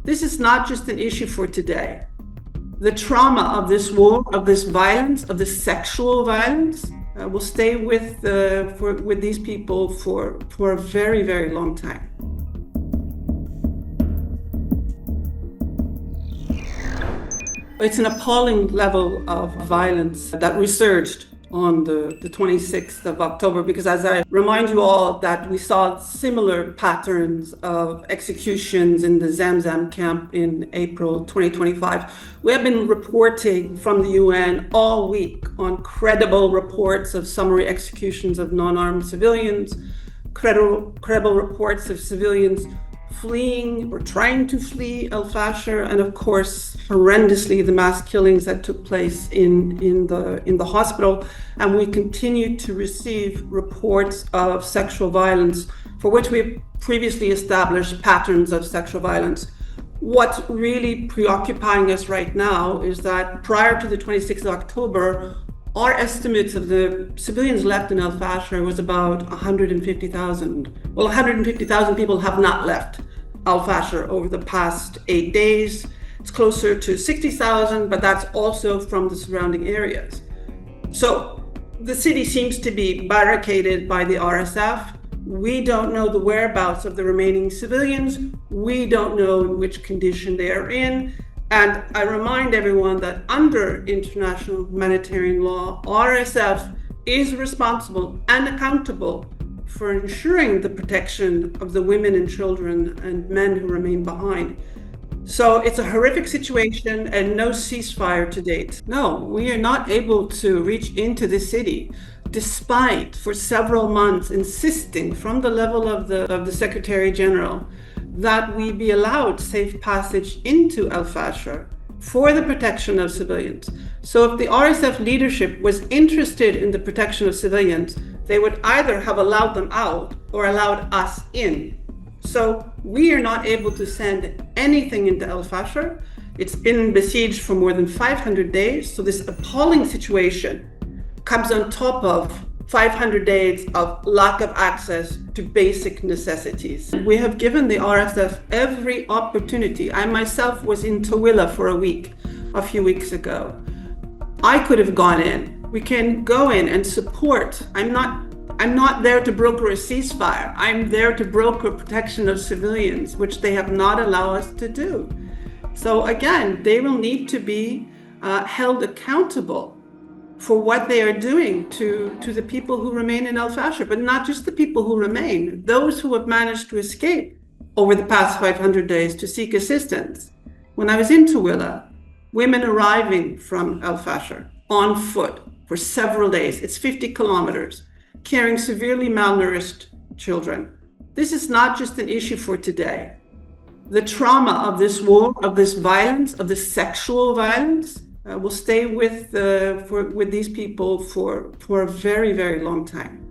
This is not just an issue for today. The trauma of this war, of this violence, of this sexual violence, will stay with these people for a very, very long time. It's an appalling level of violence that resurged on the 26th of October, because as I remind you all that we saw similar patterns of executions in the Zamzam camp in April 2025. We have been reporting from the UN all week on credible reports of summary executions of non-armed civilians, credible reports of civilians fleeing or trying to flee al-Fashir, and of course, horrendously, the mass killings that took place in the hospital. And we continue to receive reports of sexual violence for which we've previously established patterns of sexual violence. What's really preoccupying us right now is that prior to the 26th of October, our estimates of the civilians left in al-Fashir was about 150,000. Well, 150,000 people have not left al-Fashir over the past 8 days. It's closer to 60,000, but that's also from the surrounding areas. So the city seems to be barricaded by the RSF. We don't know the whereabouts of the remaining civilians. We don't know in which condition they are in. And I remind everyone that under international humanitarian law, RSF is responsible and accountable for ensuring the protection of the women and children and men who remain behind. So it's a horrific situation and no ceasefire to date. No, we are not able to reach into the city, despite for several months insisting from the level of the Secretary General that we be allowed safe passage into al-Fashir for the protection of civilians. So if the RSF leadership was interested in the protection of civilians, they would either have allowed them out or allowed us in. So we are not able to send anything into al-Fashir. It's been besieged for more than 500 days. So this appalling situation comes on top of 500 days of lack of access to basic necessities. We have given the RSF every opportunity. I myself was in Tawila for a week, a few weeks ago. I could have gone in. We can go in and support. I'm not there to broker a ceasefire. I'm there to broker protection of civilians, which they have not allowed us to do. So again, they will need to be held accountable for what they are doing to the people who remain in al-Fashir, but not just the people who remain, those who have managed to escape over the past 500 days to seek assistance. When I was in Tawila, women arriving from al-Fashir on foot for several days, it's 50 kilometers, carrying severely malnourished children. This is not just an issue for today. The trauma of this war, of this violence, of this sexual violence, will stay with these people for a very, very long time.